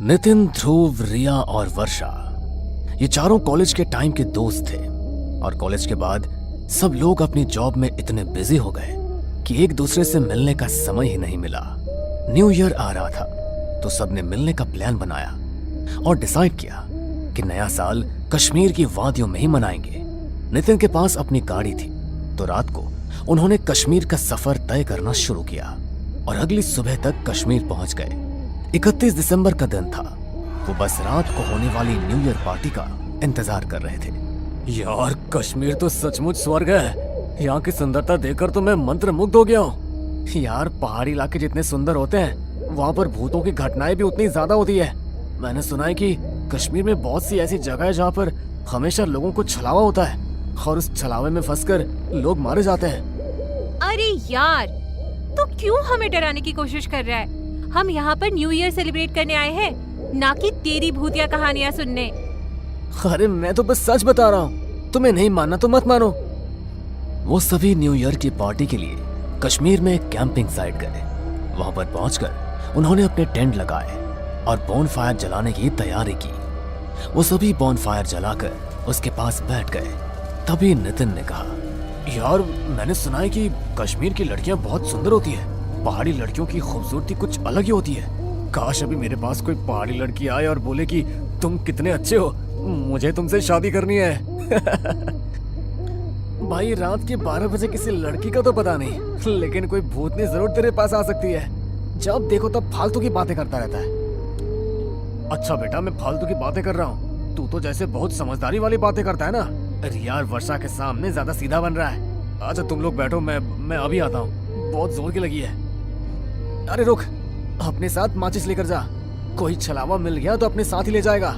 नितिन, ध्रुव, रिया और वर्षा ये चारों कॉलेज के टाइम के दोस्त थे और कॉलेज के बाद सब लोग अपनी जॉब में इतने बिजी हो गए कि एक दूसरे से मिलने का समय ही नहीं मिला। न्यू ईयर आ रहा था तो सबने मिलने का प्लान बनाया और डिसाइड किया कि नया साल कश्मीर की वादियों में ही मनाएंगे। नितिन के पास अपनी गाड़ी थी तो रात को उन्होंने कश्मीर का सफर तय करना शुरू किया और अगली सुबह तक कश्मीर पहुंच गए। 31 दिसंबर का दिन था। वो बस रात को होने वाली न्यू ईयर पार्टी का इंतजार कर रहे थे। यार, कश्मीर तो सचमुच स्वर्ग है। यहाँ की सुंदरता देखकर तो मैं मंत्रमुग्ध हो गया हूँ। यार, पहाड़ी इलाके जितने सुंदर होते हैं वहाँ पर भूतों की घटनाएं भी उतनी ज्यादा होती है। मैंने सुना है कि कश्मीर में बहुत सी ऐसी जगह है जहाँ पर हमेशा लोगों को छलावा होता है और उस छलावे में फंसकर लोग मारे जाते हैं। अरे यार, तो क्यों हमें डराने की कोशिश कर रहा है? हम यहाँ पर न्यू ईयर सेलिब्रेट करने आए हैं, ना कि तेरी भूतिया कहानियाँ सुनने। अरे मैं तो बस सच बता रहा हूँ, तुम्हें नहीं मानना तो मत मानो। वो सभी न्यू ईयर की पार्टी के लिए कश्मीर में एक कैंपिंग साइट गए। वहां पर पहुंचकर उन्होंने अपने टेंट लगाए और बोनफायर जलाने की तैयारी की। वो सभी बोनफायर जलाकर उसके पास बैठ गए। तभी नितिन ने कहा, यार, मैंने सुना है कि कश्मीर की लड़कियां बहुत सुंदर होती है। पहाड़ी लड़कियों की खूबसूरती कुछ अलग ही होती है। काश अभी मेरे पास कोई पहाड़ी लड़की आए और बोले कि तुम कितने अच्छे हो, मुझे तुमसे शादी करनी है। भाई, रात के 12 बजे किसी लड़की का तो पता नहीं, लेकिन कोई भूतनी जरूर तेरे पास आ सकती है। जब देखो तब फालतू की बातें करता रहता है। अच्छा बेटा, मैं फालतू की बातें कर रहा हूँ, तू तो जैसे बहुत समझदारी वाली बातें करता है ना। अरे यार, वर्षा के सामने ज्यादा सीधा बन रहा है। अच्छा तुम लोग बैठो, मैं अभी आता हूँ, बहुत जोर की लगी है। अरे रुक, अपने साथ माचिस लेकर जा, कोई छलावा मिल गया तो अपने साथ ही ले जाएगा।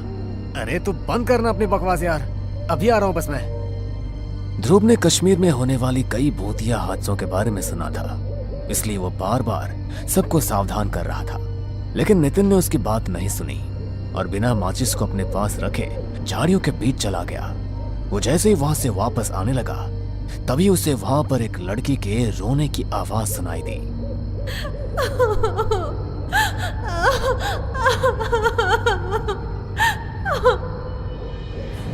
अरे तू बंद करना अपनी बकवास यार, अभी आ रहा हूँ बस मैं। ध्रुव ने कश्मीर में होने वाली कई भूतिया हादसों के बारे में सुना था, इसलिए वो बार बार सबको सावधान कर रहा था। लेकिन नितिन ने उसकी बात नहीं सुनी और बिना माचिस को अपने पास रखे झाड़ियों के बीच चला गया। वो जैसे ही वहां से वापस आने लगा तभी उसे वहां पर एक लड़की के रोने की आवाज सुनाई दी।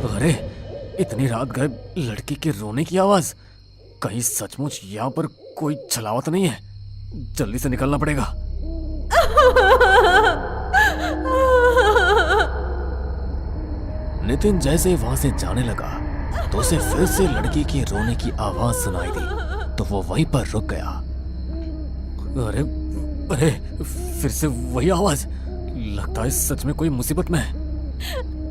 अरे, इतनी रात गए लड़की के रोने की आवाज। कहीं सचमुच यहाँ पर कोई छलावा तो नहीं है? जल्दी से निकलना पड़ेगा। नितिन जैसे ही वहां से जाने लगा तो उसे फिर से लड़की की रोने की आवाज सुनाई दी तो वो वहीं पर रुक गया। अरे अरे, फिर से वही आवाज। लगता है सच में कोई मुसीबत में है।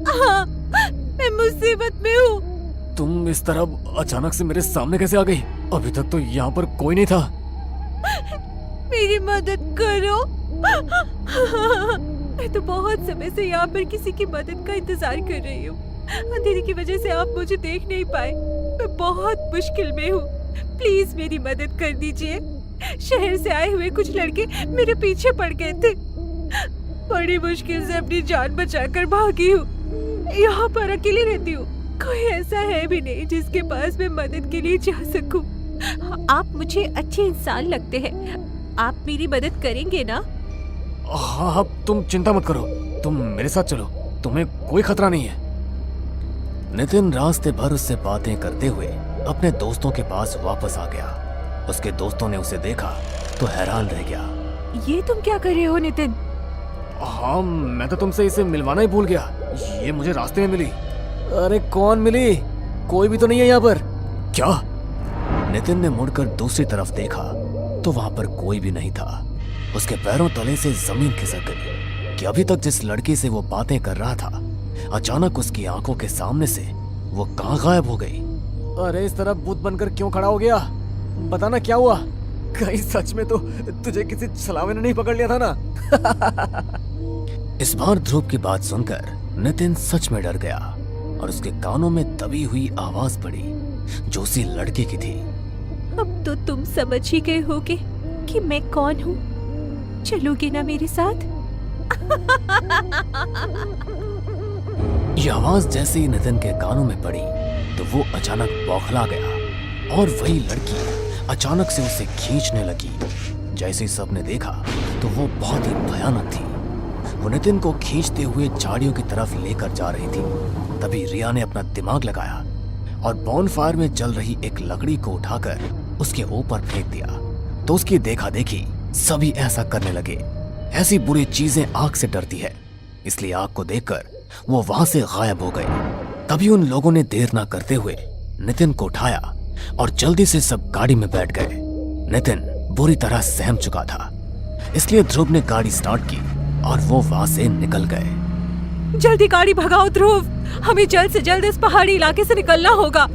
हाँ, मैं मुसीबत में हूँ। तुम इस तरह अचानक से मेरे सामने कैसे आ गई? अभी तक तो यहाँ पर कोई नहीं था। मेरी मदद करो। मैं तो बहुत समय से यहाँ पर किसी की मदद का इंतजार कर रही हूँ। अंधेरे की वजह से आप मुझे देख नहीं पाए। मैं बहुत मुश्किल में हूँ, प्लीज मेरी मदद कर दीजिए। शहर से आए हुए कुछ लड़के मेरे पीछे पड़ गए थे। बड़ी मुश्किल से अपनी जान बचाकर भागी हूँ। यहाँ पर अकेली रहती हूँ, कोई ऐसा है भी नहीं जिसके पास मैं मदद के लिए जा सकूँ। आप मुझे अच्छे इंसान लगते हैं, आप मेरी मदद करेंगे ना? हाँ, तुम चिंता मत करो, तुम मेरे साथ चलो, तुम्हें कोई खतरा नहीं है। नितिन रास्ते भर उससे बातें करते हुए अपने दोस्तों के पास वापस आ गया। उसके दोस्तों ने उसे देखा तो हैरान रह गया। ये तुम क्या कर रहे हो नितिन? हाँ, मैं तो तुमसे इसे मिलवाना ही भूल गया, ये मुझे रास्ते में मिली। अरे कौन मिली? कोई भी तो नहीं है यहाँ पर। क्या? नितिन ने मुड़कर दूसरी तरफ देखा तो वहां पर कोई भी नहीं था। उसके पैरों तले से जमीन खिसक गई कि अभी तक जिस लड़की से वो बातें कर रहा था अचानक उसकी आंखों के सामने से वो कहाँ गायब हो गई। अरे इस तरह भूत बनकर क्यों खड़ा हो गया? बताना क्या हुआ? कहीं सच में तो तुझे किसी छलावे ने नहीं पकड़ लिया था ना? इस बार ध्रुव की बात सुनकर नितिन सच में डर गया और उसके कानों में दबी हुई आवाज पड़ी जो उसी लड़के की थी। अब तो तुम समझ ही गए होगे कि मैं कौन हूँ। चलोगे ना मेरे साथ? ये आवाज जैसे ही नितिन के कानों में पड़ी तो वो अचानक बौखला गया और वही लड़की अचानक से उसे खींचने लगी। जैसे ही सबने देखा तो वो बहुत ही भयानक थी। वो नितिन को खींचते हुए झाड़ियों की तरफ लेकर जा रही थी। तभी रिया ने अपना दिमाग लगाया और बॉनफायर में जल रही एक लकड़ी को उठाकर उसके ऊपर फेंक दिया। तो उसकी देखा देखी सभी ऐसा करने लगे। ऐसी बुरी चीजें आग से डरती है, इसलिए आग को देखकर वो वहां से गायब हो गए। तभी उन लोगों ने देर ना करते हुए नितिन को उठाया और जल्दी से सब गाड़ी में बैठ गए। नितिन बुरी तरह सहम चुका था, इसलिए ध्रुव ने गाड़ी स्टार्ट की और वो वहां से निकल गए। जल्दी गाड़ी भगाओ ध्रुव, हमें जल्द से जल्द इस पहाड़ी इलाके से निकलना होगा।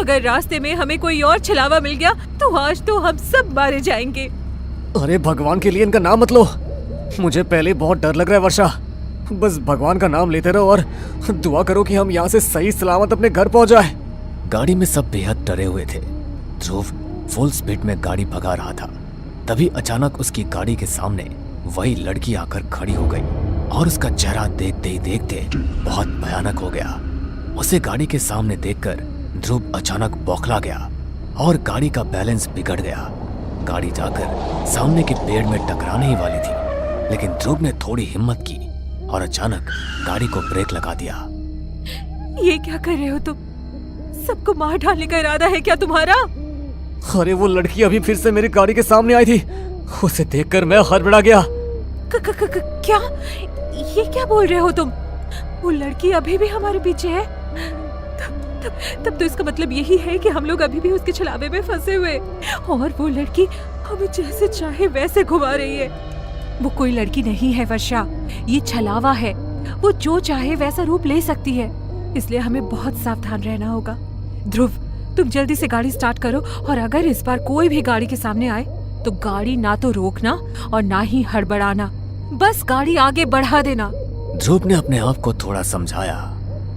अगर रास्ते में हमें कोई और छलावा मिल गया तो आज तो हम सब मारे जाएंगे। अरे भगवान के लिए इनका नाम मत लो, मुझे पहले बहुत डर लग रहा है वर्षा। बस भगवान का नाम लेते रहो और दुआ करो कि हम यहाँ से सही सलामत अपने घर पहुंच जाए। गाड़ी में सब बेहद डरे हुए थे। ध्रुव फुल स्पीड में गाड़ी भगा रहा था। तभी अचानक उसकी गाड़ी के सामने वही लड़की आकर खड़ी हो गई और उसका चेहरा देखते ही देखते बहुत भयानक हो गया। उसे गाड़ी के सामने देखकर ध्रुव अचानक बौखला गया और गाड़ी का बैलेंस बिगड़ गया। गाड़ी जाकर सामने के पेड़ में टकराने ही वाली थी, लेकिन ध्रुव ने थोड़ी हिम्मत की और अचानक गाड़ी को ब्रेक लगा दिया। ये क्या कर रहे हो तुम? सबको मार डालने का इरादा है क्या तुम्हारा? अरे वो लड़की अभी फिर से मेरी गाड़ी के सामने आई थी, उसे देखकर मैं हड़बड़ा गया। क्या? ये क्या बोल रहे हो तुम? वो लड़की अभी भी हमारे पीछे है? तब तो इसका मतलब यही है कि हम लोग अभी भी उसके छलावे में फंसे हुए और वो लड़की हमें जैसे चाहे वैसे घुमा रही है। वो कोई लड़की नहीं है वर्षा, ये छलावा है। वो जो चाहे वैसा रूप ले सकती है, इसलिए हमें बहुत सावधान रहना होगा। ध्रुव, तुम जल्दी से गाड़ी स्टार्ट करो और अगर इस बार कोई भी गाड़ी के सामने आए तो गाड़ी ना तो रोकना और ना ही हड़बड़ाना, बस गाड़ी आगे बढ़ा देना। ध्रुव ने अपने आप को थोड़ा समझाया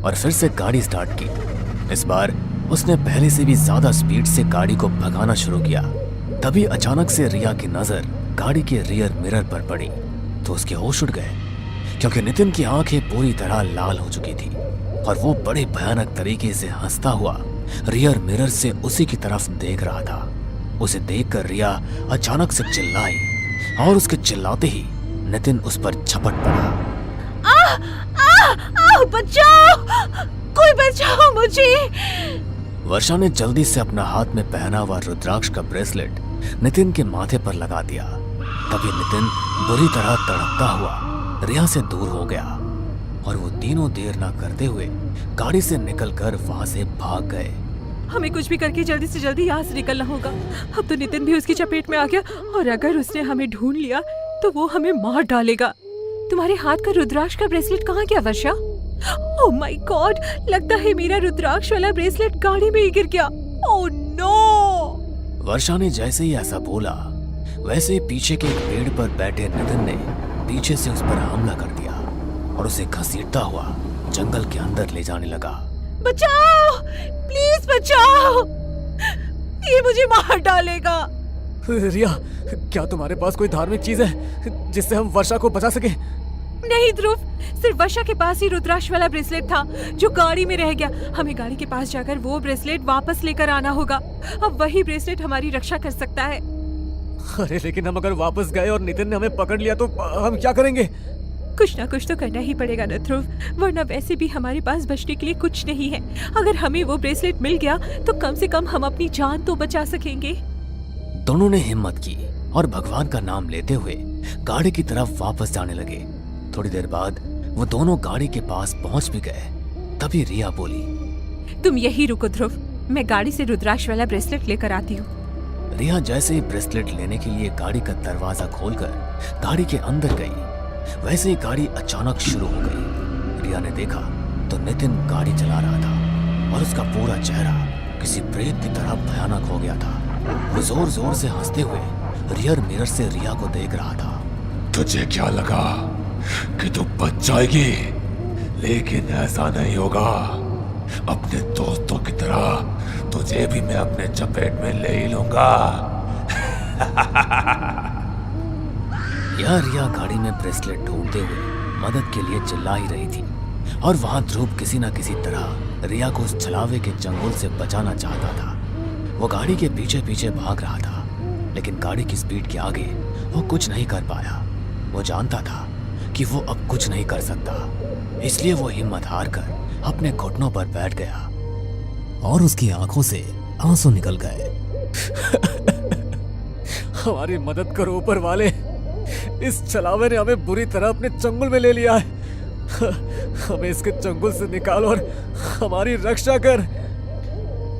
और फिर से गाड़ी स्टार्ट की। इस बार उसने पहले से भी ज्यादा स्पीड से गाड़ी को भगाना शुरू किया। तभी अचानक से रिया की नजर गाड़ी के रियर मिरर पर पड़ी तो उसके होश उड़ गए, क्योंकि नितिन की आंखें पूरी तरह लाल हो चुकी थी और वो बड़े भयानक तरीके से हंसता हुआ रियर मिरर से उसी की तरफ देख रहा था। उसे देखकर रिया अचानक से चिल्लाई और उसके चिल्लाते ही नितिन उस पर झपट पड़ा। बचाओ, कोई बचाओ मुझे। वर्षा ने जल्दी से अपना हाथ में पहना हुआ रुद्राक्ष का ब्रेसलेट नितिन के माथे पर लगा दिया। तभी नितिन बुरी तरह तड़पता हुआ रिया से दूर हो गया और वो तीनों देर ना करते हुए गाड़ी से निकलकर वहां से भाग गए। हमें कुछ भी करके जल्दी से जल्दी यहाँ से निकलना होगा। अब तो नितिन भी उसकी चपेट में आ गया और अगर उसने हमें ढूंढ लिया तो वो हमें मार डालेगा। तुम्हारे हाथ का रुद्राक्ष का ब्रेसलेट कहाँ गया वर्षा? ओह माय गॉड, लगता है मेरा रुद्राक्ष वाला ब्रेसलेट गाड़ी में ही गिर गया। Oh no. वर्षा ने जैसे ही ऐसा बोला वैसे ही पीछे के एक पेड़ पर बैठे नितिन ने पीछे से उस पर हमला कर दिया और उसे घसीटता हुआ जंगल के अंदर ले जाने लगा। बचाओ, प्लीज बचाओ, ये मुझे मार डालेगा। रिया, क्या तुम्हारे पास कोई धार्मिक चीज है जिससे हम वर्षा को बचा सके? नहीं ध्रुव, सिर्फ वर्षा के पास ही रुद्राक्ष वाला ब्रेसलेट था जो गाड़ी में रह गया। हमें गाड़ी के पास जाकर वो ब्रेसलेट वापस लेकर आना होगा। अब वही ब्रेसलेट हमारी रक्षा कर सकता है। अरे लेकिन हम अगर वापस गए और नितिन ने हमें पकड़ लिया तो हम क्या करेंगे? कुछ ना कुछ तो करना ही पड़ेगा न ध्रुव, वरना वैसे भी हमारे पास बचने के लिए कुछ नहीं है। अगर हमें वो ब्रेसलेट मिल गया तो कम से कम हम अपनी जान तो बचा सकेंगे। दोनों ने हिम्मत की और भगवान का नाम लेते हुए गाड़ी की तरफ वापस जाने लगे। थोड़ी देर बाद वो दोनों गाड़ी के पास पहुंच भी गए। तभी रिया बोली, तुम यही रुको ध्रुव, मैं गाड़ी से रुद्राक्ष वाला ब्रेसलेट लेकर आती हूँ। रिया जैसे ही ब्रेसलेट लेने के लिए गाड़ी का दरवाजा खोलकर गाड़ी के अंदर गई, वैसे ही गाड़ी अचानक शुरू हो गई। रिया ने देखा तो नितिन गाड़ी चला रहा था और उसका पूरा चेहरा किसी प्रेत की तरह भयानक हो गया था। वो जोर जोर से हंसते हुए रियर मिरर से रिया को देख रहा था। तुझे क्या लगा कि तू बच जाएगी? लेकिन ऐसा नहीं होगा। अपने दोस्तों की तरह तुझे भी मैं अपने चपेट में ले ही लूंगा। यह रिया गाड़ी में ब्रेसलेट ढूंढते हुए मदद के लिए चिल्ला ही रही थी और वहां ध्रुव किसी न किसी तरह रिया को उस छलावे के चंगुल से बचाना चाहता था। वो गाड़ी के पीछे पीछे भाग रहा था, लेकिन गाड़ी की स्पीड के आगे वो कुछ नहीं कर पाया। वो जानता था कि वो अब कुछ नहीं कर सकता, इसलिए वो हिम्मत हार कर अपने घुटनों पर बैठ गया और उसकी आंखों से आंसू निकल गए। हमारी मदद करो ऊपर वाले, इस छलावे ने हमें बुरी तरह अपने चंगुल में ले लिया है। हमें इसके चंगुल से निकाल और हमारी रक्षा कर।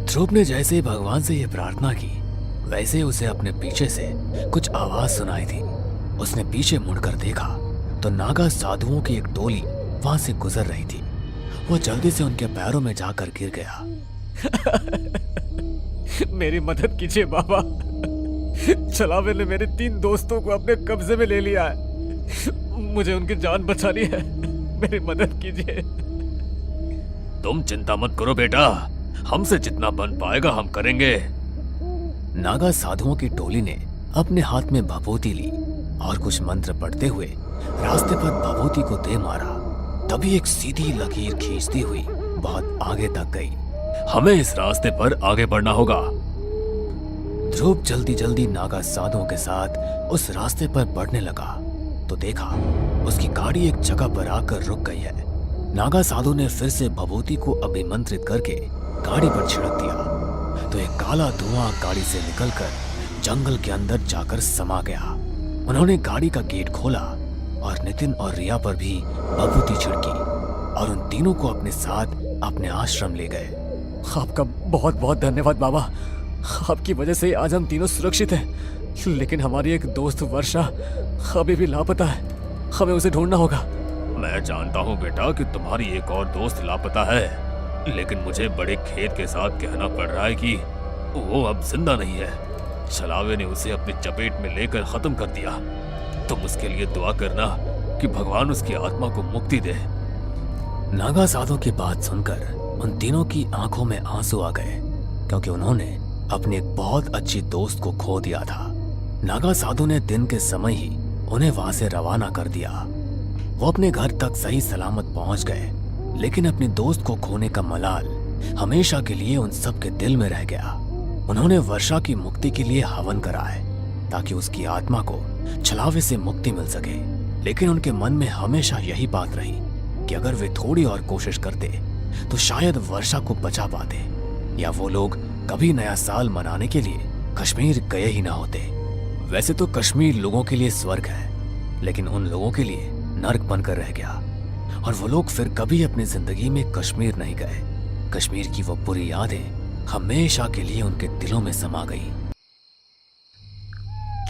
ध्रुव ने जैसे ही भगवान से यह प्रार्थना की, वैसे ही उसे अपने पीछे से कुछ आवाज सुनाई थी। उसने पीछे मुड़कर देखा तो नागा साधुओं की एक टोली वहां से गुजर रही थी। वो जल्दी से उनके पैरों में जाकर गिर गया। मेरी मदद कीजिए बाबा, छलावे ने मेरे 3 दोस्तों को अपने कब्जे में ले लिया है। मुझे उनकी जान बचानी है, मेरी मदद कीजिए। तुम चिंता मत करो बेटा, हमसे जितना बन पाएगा हम करेंगे। नागा साधुओं की टोली ने अपने हाथ में भभूति ली और कुछ मंत्र पढ़ते हुए रास्ते पर भभूति को दे मारा। तभी एक सीधी लकीर खींचती हुई बहुत आगे तक गई। हमें इस रास्ते पर आगे बढ़ना होगा। ध्रुव जल्दी जल्दी नागा साधुओं के साथ उस रास्ते पर बढ़ने लगा तो देखा उसकी गाड़ी एक जगह पर आकर रुक गई है। नागा साधु ने फिर से भभूति को अभिमंत्रित करके गाड़ी पर छिड़क दिया तो एक काला धुआं गाड़ी से निकलकर जंगल के अंदर जाकर समा गया। उन्होंने गाड़ी का गेट खोला और नितिन और रिया पर भी भभूति छिड़की और उन तीनों को अपने साथ अपने आश्रम ले गए। आपका बहुत बहुत धन्यवाद बाबा, आपकी वजह से आज हम तीनों सुरक्षित हैं। लेकिन हमारी एक दोस्त वर्षा अभी भी लापता है, हमें उसे ढूंढना होगा। मैं जानता हूँ बेटा कि तुम्हारी एक और दोस्त लापता है, लेकिन मुझे बड़े खेद के साथ कहना पड़ रहा है कि वो अब जिंदा नहीं है। छलावे ने उसे अपनी चपेट में लेकर खत्म कर दिया। तुम उसके लिए दुआ करना कि भगवान उसकी आत्मा को मुक्ति दे। नागा साधु की बात सुनकर उन तीनों की आंखों में आंसू आ गए, क्योंकि उन्होंने अपने एक बहुत अच्छी दोस्त को खो दिया था। नागा साधु ने दिन के समय ही उन्हें वहां से रवाना कर दिया। वो अपने घर तक सही सलामत पहुंच गए, लेकिन अपने दोस्त को खोने का मलाल हमेशा के लिए उन सब के दिल में रह गया। उन्होंने वर्षा की मुक्ति के लिए हवन कराए ताकि उसकी आत्मा को छलावे से मुक्ति मिल सके, लेकिन उनके मन में हमेशा यही बात रही कि अगर वे थोड़ी और कोशिश करते तो शायद वर्षा को बचा पाते, या वो लोग कभी नया साल मनाने के लिए कश्मीर गए ही ना होते। वैसे तो कश्मीर लोगों के लिए स्वर्ग है, लेकिन उन लोगों के लिए नर्क बनकर रह गया और वो लोग फिर कभी अपनी जिंदगी में कश्मीर नहीं गए। कश्मीर की वो बुरी यादें हमेशा के लिए उनके दिलों में समा गई।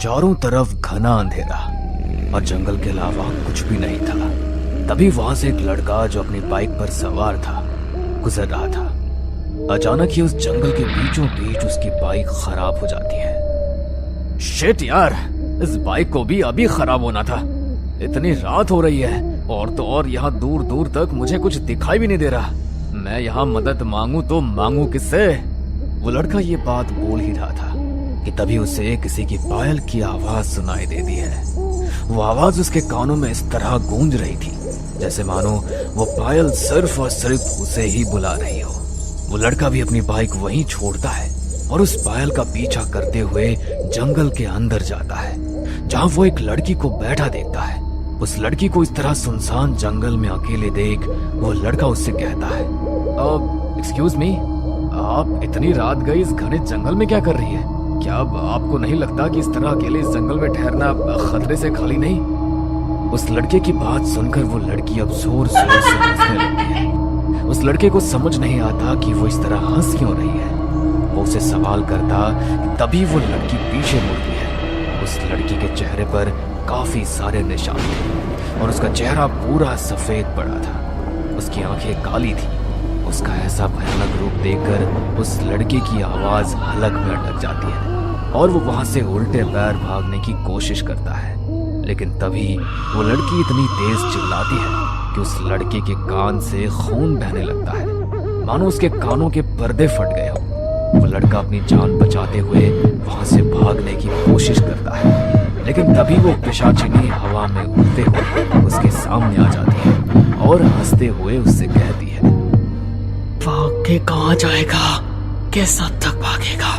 चारों तरफ घना अंधेरा और जंगल के अलावा कुछ भी नहीं था। तभी वहां से एक लड़का जो अपनी बाइक पर सवार था गुजर रहा था। अचानक ही उस जंगल के बीचों बीच उसकी बाइक खराब हो जाती है। शिट यार, इस बाइक को भी अभी खराब होना था। इतनी रात हो रही है और तो और यहाँ दूर दूर तक मुझे कुछ दिखाई भी नहीं दे रहा। मैं यहाँ मदद मांगू तो मांगू किससे? वो लड़का ये बात बोल ही रहा था कि तभी उसे किसी की पायल की आवाज सुनाई देती है। वो आवाज उसके कानों में इस तरह गूंज रही थी जैसे मानो वो पायल सिर्फ और सिर्फ उसे ही बुला रही हो। वो लड़का भी अपनी बाइक वहीं छोड़ता है और उस पायल का पीछा करते हुए जंगल के अंदर जाता है, जहां वो एक लड़की को बैठा देखता है। उस लड़की को इस तरह सुनसान जंगल में अकेले देख वो लड़का उससे कहता है, एक्सक्यूज मी, आप इतनी रात गई इस घने जंगल में क्या कर रही है? क्या अब आपको नहीं लगता कि इस तरह अकेले इस जंगल में ठहरना खतरे से खाली नहीं? उस लड़के की बात सुनकर वो लड़की अब जोर जोर से हंसने लगती है। उस लड़के को समझ नहीं आता कि वो इस तरह हंस क्यों रही है। वो उसे सवाल करता, तभी वो लड़की पीछे मुड़ती है। उस लड़की के चेहरे पर काफी सारे निशान थे और उसका चेहरा पूरा सफेद पड़ा था। उसकी आंखें काली थी। उसका ऐसा भयानक रूप देखकर उस लड़के की आवाज हलक में अटक जाती है और वो वहां से उल्टे पैर भागने की कोशिश करता है, लेकिन तभी वो लड़की इतनी तेज चिल्लाती है कि उस लड़के के कान से खून बहने लगता है, मानो उसके कानों के पर्दे फट गए हो। वो लड़का अपनी जान बचाते हुए वहां से भागने की कोशिश करता है, लेकिन तभी वो पिशाचिनी हवा में उड़ते हुए उसके सामने आ जाती है और हंसते हुए उससे कहती है, भाग के कहाँ जाएगा? किस हद तक भागेगा?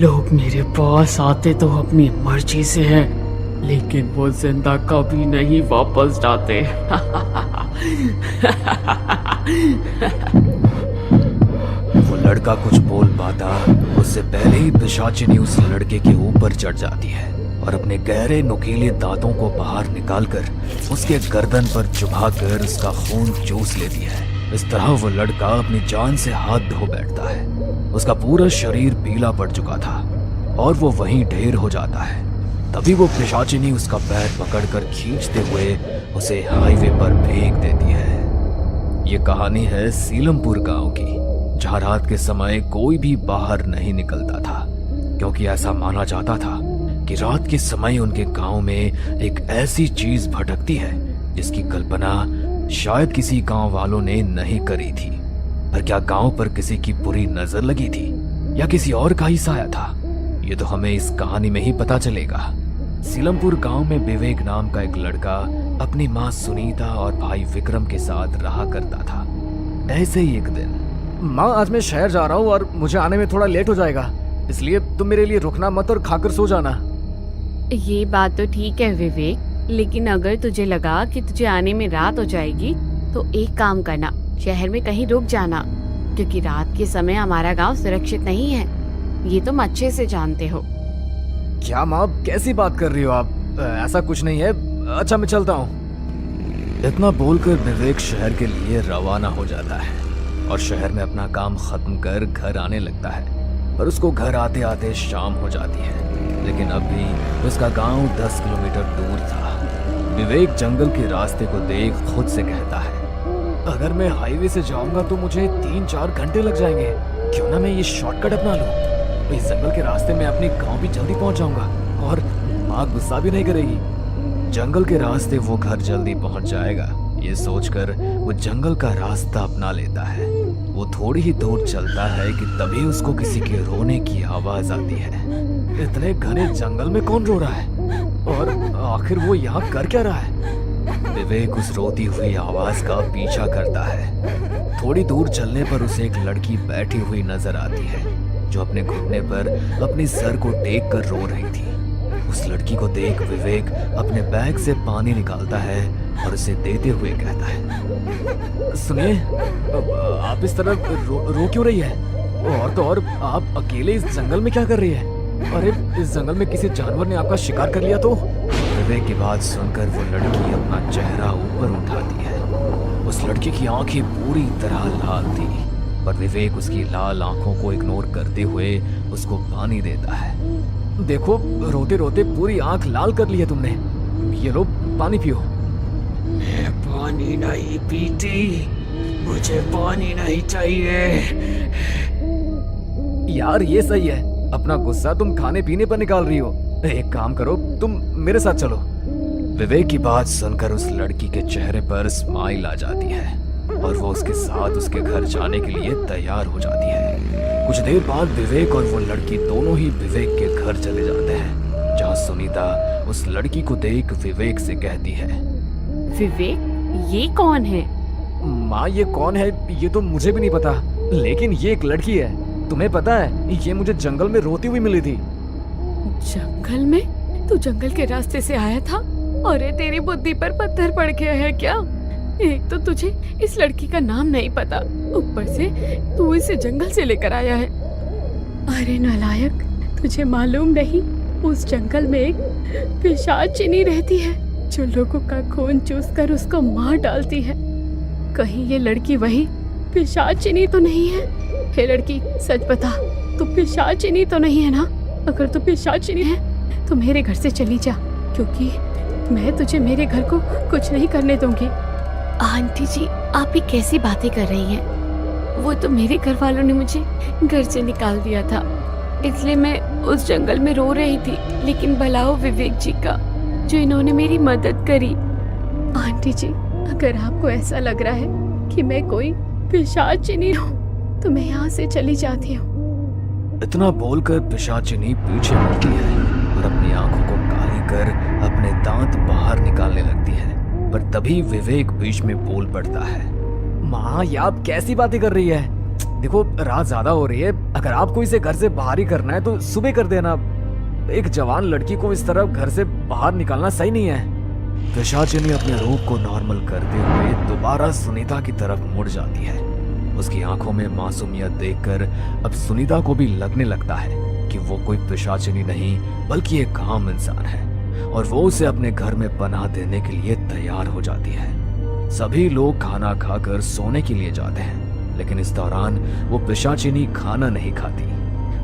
लोग मेरे पास आते तो अपनी मर्जी से हैं, लेकिन वो जिंदा कभी नहीं वापस जाते। वो लड़का कुछ बोल पाता उससे पहले ही पिशाचिनी उस लड़के के ऊपर चढ़ जाती है और अपने गहरे नुकीले दांतों को बाहर निकालकर उसके गर्दन पर चुभाकर उसका खून चूस लेती है। इस तरह वो लड़का अपनी जान से हाथ धो बैठता है। उसका पूरा शरीर पीला पड़ चुका था और वो वहीं ढेर हो जाता है। तभी वो पिशाचिनी उसका पैर पकड़कर खींचते हुए उसे हाईवे पर फेंक देती है। ये कहानी है सीलमपुर गांव की, जहां रात के समय कोई भी बाहर नहीं निकलता था, क्योंकि ऐसा माना जाता था कि रात के समय उनके गांव में एक ऐसी चीज भटकती है जिसकी कल्पना शायद किसी गांव वालों ने नहीं करी थी। पर क्या गांव पर किसी की बुरी नजर लगी थी या किसी और का ही साया था, ये तो हमें इस कहानी में ही पता चलेगा। सीलमपुर गांव में विवेक नाम का एक लड़का अपनी माँ सुनीता और भाई विक्रम के साथ रहा करता था। ऐसे ही एक दिन, माँ आज मैं शहर जा रहा हूँ और मुझे आने में थोड़ा लेट हो जाएगा, इसलिए तुम मेरे लिए रुकना मत और खाकर सो जाना। ये बात तो ठीक है विवेक, लेकिन अगर तुझे लगा कि तुझे आने में रात हो जाएगी तो एक काम करना, शहर में कहीं रुक जाना, क्योंकि रात के समय हमारा गांव सुरक्षित नहीं है, ये तुम अच्छे से जानते हो। क्या माँ कैसी बात कर रही हो आप? ऐसा कुछ नहीं है। अच्छा मैं चलता हूँ। इतना बोलकर विवेक शहर के लिए रवाना हो जाता है और शहर में अपना काम खत्म कर घर आने लगता है। पर उसको घर आते आते शाम हो जाती है, लेकिन अब भी उसका गांव 10 किलोमीटर दूर था। विवेक जंगल के रास्ते को देख खुद से कहता है, अगर मैं हाईवे से जाऊंगा तो मुझे 3-4 घंटे लग जाएंगे। क्यों ना मैं ये शॉर्टकट अपना लूं? इस जंगल के रास्ते में अपने गांव भी जल्दी पहुंच जाऊंगा और माँ गुस्सा भी नहीं करेगी। जंगल के रास्ते वो घर जल्दी पहुंच जाएगा, ये सोचकर वो जंगल का रास्ता अपना लेता है। वो थोड़ी ही दूर चलता है कि तभी उसको किसी के रोने की आवाज आती है। इतने घने जंगल में कौन रो रहा है और आखिर वो यहाँ कर क्या रहा है? विवेक उस रोती हुई आवाज का पीछा करता है। थोड़ी दूर चलने पर उसे एक लड़की बैठी हुई नजर आती है जो अपने घुटने पर अपने सर को टेक कर रो रही थी। उस लड़की को देख विवेक अपने बैग से पानी निकालता है और उसे देते हुए कहता है, सुनिए, आप इस तरह रो क्यों रही है? और तो और आप अकेले इस जंगल में क्या कर रही है? अरे इस जंगल में किसी जानवर ने आपका शिकार कर लिया तो? विवेक की बात सुनकर वो लड़की अपना चेहरा ऊपर उठाती है। उस लड़की की आंखें पूरी तरह लाल थी, पर विवेक उसकी लाल आंखों को इग्नोर करते हुए उसको पानी देता है। देखो, रोते रोते पूरी आंख लाल कर ली है तुमने। ये लो पानी पियो। मैं पानी नहीं पीती, मुझे पानी नहीं चाहिए। यार ये सही है, अपना गुस्सा तुम खाने पीने पर निकाल रही हो। एक काम करो, तुम मेरे साथ चलो। विवेक की बात सुनकर उस लड़की के चेहरे पर स्माइल आ जाती है और वो उसके साथ उसके घर जाने के लिए तैयार हो जाती है। कुछ देर बाद विवेक और वो लड़की दोनों ही विवेक के घर चले जाते हैं, जहाँ सुनीता उस लड़की को देख विवेक से कहती है, विवेक ये कौन है? माँ ये कौन है ये तो मुझे भी नहीं पता, लेकिन ये एक लड़की है। तुम्हें पता है ये मुझे जंगल में रोती हुई मिली थी। जंगल में? तू जंगल के रास्ते से आया था? अरे तेरी बुद्धि पर पत्थर पड़ गया है क्या? एक तो तुझे इस लड़की का नाम नहीं पता, ऊपर से तू इसे जंगल से लेकर आया है। अरे नालायक, तुझे मालूम नहीं उस जंगल में एक पिशाचिनी रहती है जो लोगों का खून चूसकर उसको मार डालती है। कहीं ये लड़की वही पिशाचिनी तो नहीं है? हे लड़की, सच बता, तू पिशाचिनी तो नहीं है ना? अगर तू पिशाचिनी है तो मेरे घर से चली जा, क्योंकि मैं तुझे मेरे घर को कुछ नहीं करने दूंगी। आंटी जी, आप ये कैसी बातें कर रही हैं? वो तो मेरे घर वालों ने मुझे घर से निकाल दिया था, इसलिए मैं उस जंगल में रो रही थी। लेकिन भला हो विवेक जी का, जो इन्होंने मेरी मदद करी। आंटी जी, अगर आपको ऐसा लग रहा है कि मैं कोई पिशाचिनी हूँ तो मैं यहाँ से चली जाती हूँ। इतना बोलकर पिशाचिनी पीछे मुड़ती है और अपनी आंखों को काली कर अपने दांत बाहर निकालने लगती है। पर तभी विवेक बीच में बोल पड़ता है, माँ ये आप कैसी बातें कर रही है? देखो रात ज्यादा हो रही है, अगर आपको इसे घर से बाहर ही करना है तो सुबह कर देना। एक जवान लड़की को इस तरह घर से बाहर निकालना सही नहीं है। पिशाचिनी अपने रूप को नॉर्मल करते हुए दोबारा सुनीता की तरफ मुड़ जाती है। उसकी आंखों में मासूमियत देखकर अब सुनीता को भी लगने लगता है कि वो कोई पिशाचिनी नहीं बल्कि एक आम इंसान है, और वो उसे अपने घर में पनाह देने के लिए तैयार हो जाती है। सभी लोग खाना खाकर सोने के लिए जाते हैं, लेकिन इस दौरान वो पिशाचिनी खाना नहीं खाती।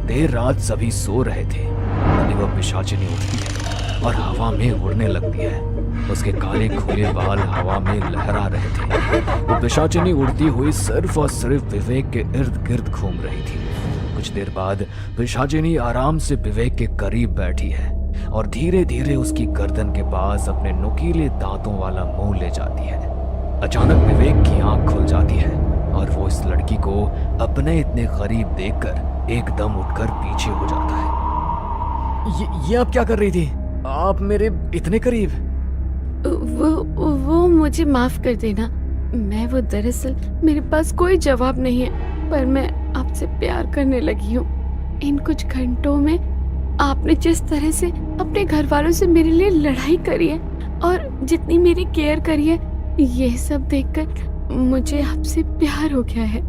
देर रात सभी सो रहे थे, तभी वह पिशाचिनी उठती है और हवा में उड़ने लगती है। उसके काले खुले बाल हवा में लहरा रहे थे। वो पिशाचिनी उड़ती हुई सिर्फ और सिर्फ विवेक के इर्द गिर्द घूम रही थी। कुछ देर बाद पिशाचिनी आराम से विवेक के करीब बैठी है और धीरे धीरे उसकी गर्दन के पास अपने नुकीले दांतों वाला मुंह ले जाती है। अचानक विवेक की आंख खुल जाती है और वो इस लड़की को अपने इतने करीब देखकर एकदम उठकर पीछे हो जाता है। ये आप क्या कर रही थी? आप मेरे इतने करीब? वो मुझे माफ कर देना। मैं वो दरअसल मेरे पास कोई जवाब नहीं है, पर मैं आपसे प्यार करने लगी हूँ। इन कुछ घंटों में आपने जिस तरह से अपने घर वालों से मेरे लिए लड़ाई करी है और जितनी मेरी केयर करी है, ये सब देखकर मुझे आपसे प्यार हो गया है।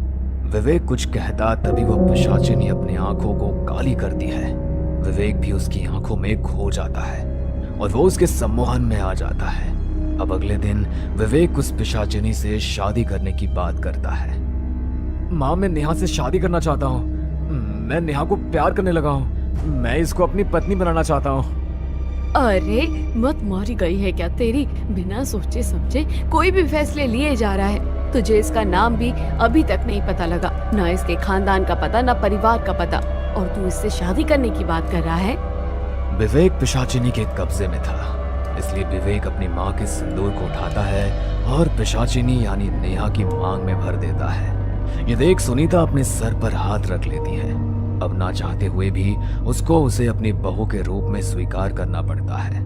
विवेक कुछ कहता तभी वह पिशाचिनी अपनी आंखों को काली करती है। विवेक भी उसकी आंखों में खो जाता है और वो उसके सम्मोहन में आ जाता है। अब अगले दिन विवेक उस पिशाचिनी से शादी करने की बात करता है। माँ, मैं नेहा से शादी करना चाहता हूँ। मैं नेहा को प्यार करने लगा हूँ। मैं इसको अपनी पत्नी बनाना चाहता हूँ। अरे मत मारी गई है क्या तेरी? बिना सोचे समझे कोई भी फैसले लिए जा रहा है। तुझे इसका नाम भी अभी तक नहीं पता लगा, ना इसके खानदान का पता, ना परिवार का पता, और तू इससे शादी करने की बात कर रहा है। विवेक पिशाचिनी के कब्जे में था, इसलिए विवेक अपनी माँ के सिंदूर को उठाता है और पिशाचिनी यानी नेहा की मांग में भर देता है। ये देख सुनीता अपने सर पर हाथ रख लेती है। अब ना चाहते हुए भी उसको उसे अपनी बहू के रूप में स्वीकार करना पड़ता है।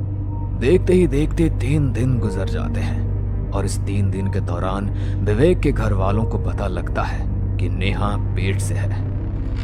देखते ही देखते 3 दिन गुजर जाते हैं और इस 3 दिन के दौरान विवेक के घर वालों को पता लगता है कि नेहा पेट से है।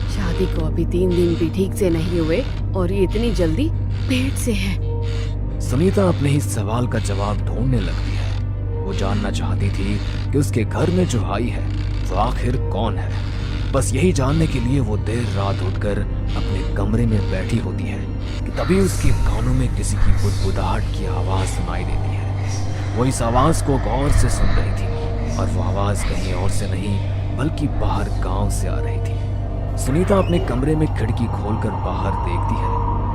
शादी को अभी 3 दिन भी ठीक से नहीं हुए और ये इतनी जल्दी पेट से है। सुनीता अपने ही सवाल का जवाब ढूंढने लगती है। वो जानना चाहती थी कि उसके घर में जो आई है वो आखिर कौन है। बस यही जानने के लिए वो देर रात उठकर अपने कमरे में बैठी होती है कि तभी उसके कानों में किसी की बुदबुदाहट की आवाज सुनाई देती है। वो इस आवाज को गौर से सुन रही थी और वो आवाज कहीं और से नहीं बल्कि बाहर गांव से आ रही थी। सुनीता अपने कमरे में खिड़की खोलकर बाहर देखती है,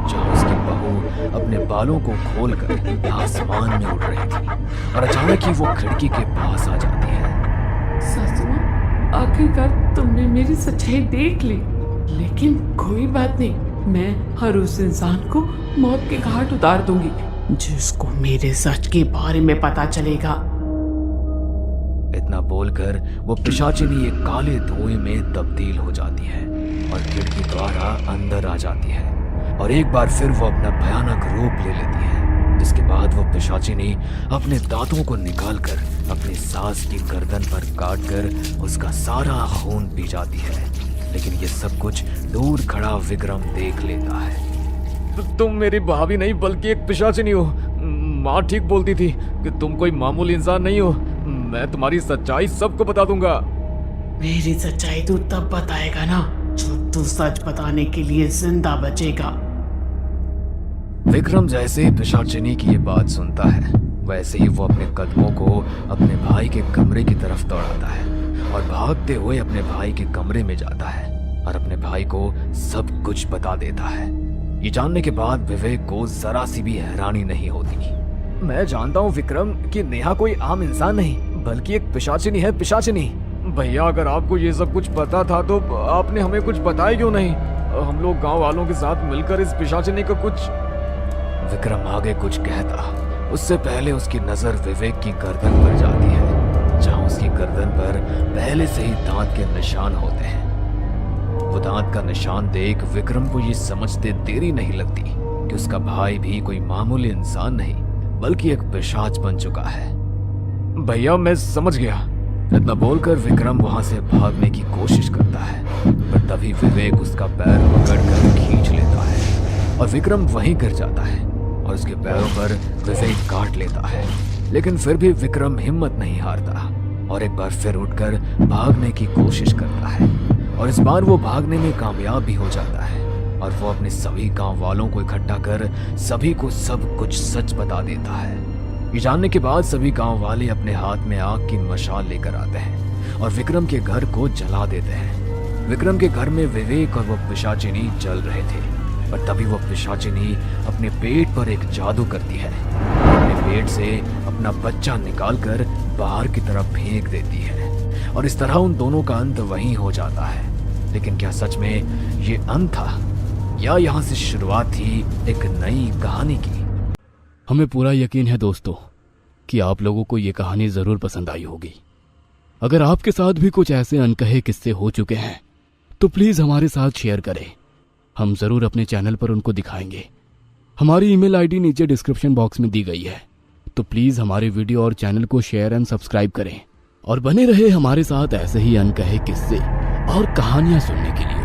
जहां उसकी बहू अपने बालों को खोलकर आसमान में उड़ रही थी और अचानक ही वो खिड़की के पास आ जाती है। सासू माँ, आखिरकार तुमने मेरी सच्चाई देख ली, लेकिन कोई बात नहीं, मैं हर उस इंसान को मौत के घाट उतार दूंगी जिसको मेरे सच के बारे में पता चलेगा। इतना बोलकर वो पिशाचिनी एक काले धुएं में तब्दील हो जाती है और खिड़की द्वारा अंदर आ जाती है और एक बार फिर वो अपना भयानक रूप ले लेती है। जिसके बाद वो पिशाचिनी अपने दांतों को निकालकर अपनी सास की गर्दन पर काटकर उसका सारा खून पी जाती है। लेकिन ये सब कुछ दूर खड़ा विक्रम देख लेता है। तुम मेरी भाभी नहीं बल्कि एक पिशाचिनी हो। माँ ठीक बोलती थी कि तुम कोई मामूली इंसान नहीं हो। मैं तुम्हारी सच्चाई सबको बता दूंगा। मेरी सच्चाई तू तब बताएगा ना जब तू सच बताने के लिए जिंदा बचेगा। विक्रम जैसे ही पिशाचिनी की ये बात सुनता है, वैसे ही वो अपने कदमों को अपने भाई के कमरे की तरफ दौड़ाता है और भागते हुए अपने भाई के कमरे में जाता है और अपने भाई को सब कुछ बता देता है। ये जानने के बाद विवेक को जरा सी भी हैरानी नहीं होती। मैं जानता हूँ विक्रम कि नेहा कोई आम इंसान नहीं बल्कि एक पिशाचिनी है। पिशाचिनी भैया, अगर आपको ये सब कुछ पता था तो आपने हमें कुछ बताया क्यों नहीं? हम लोग गांव वालों के साथ मिलकर इस पिशाचिनी को कुछ। विक्रम आगे कुछ कहता, उससे पहले उसकी नजर विवेक की गर्दन पर जाती है, जहां उसकी गर्दन पर पहले से ही दांत के निशान होते हैं। वो दांत का निशान देख विक्रम को ये समझते देरी नहीं लगती कि उसका भाई भी कोई मामूली इंसान नहीं बल्कि एक पिशाच बन चुका है। भैया, मैं समझ गया। इतना बोलकर विक्रम वहां से भागने की कोशिश करता है, पर तभी विवेक उसका पैर पकड़कर खींच लेता है और विक्रम वहीं गिर जाता है और उसके पैरों पर विवेक काट लेता है। लेकिन फिर भी विक्रम हिम्मत नहीं हारता और एक बार फिर उठकर भागने की कोशिश करता है और इस बार वो भागने में कामयाब भी हो जाता है और वो अपने सभी गांव वालों को इकट्ठा कर सभी को सब कुछ सच बता देता है। ये जानने के बाद सभी गांव वाले अपने हाथ में आग की मशाल लेकर आते हैं और विक्रम के घर को जला देते हैं। विक्रम के घर में विवेक और वो पिशाचिनी जल रहे थे, पर तभी वो पिशाचिनी अपने पेट पर एक जादू करती है, अपने पेट से अपना बच्चा निकालकर बाहर की तरफ फेंक देती है और इस तरह उन दोनों का अंत वहीं हो जाता है। लेकिन क्या सच में ये अंत था या यहाँ से शुरुआत थी एक नई कहानी की? हमें पूरा यकीन है दोस्तों कि आप लोगों को ये कहानी ज़रूर पसंद आई होगी। अगर आपके साथ भी कुछ ऐसे अनकहे किस्से हो चुके हैं तो प्लीज़ हमारे साथ शेयर करें, हम ज़रूर अपने चैनल पर उनको दिखाएंगे। हमारी ईमेल आईडी नीचे डिस्क्रिप्शन बॉक्स में दी गई है, तो प्लीज़ हमारे वीडियो और चैनल को शेयर एंड सब्सक्राइब करें और बने रहे हमारे साथ ऐसे ही अनकहे किस्से और कहानियाँ सुनने के लिए।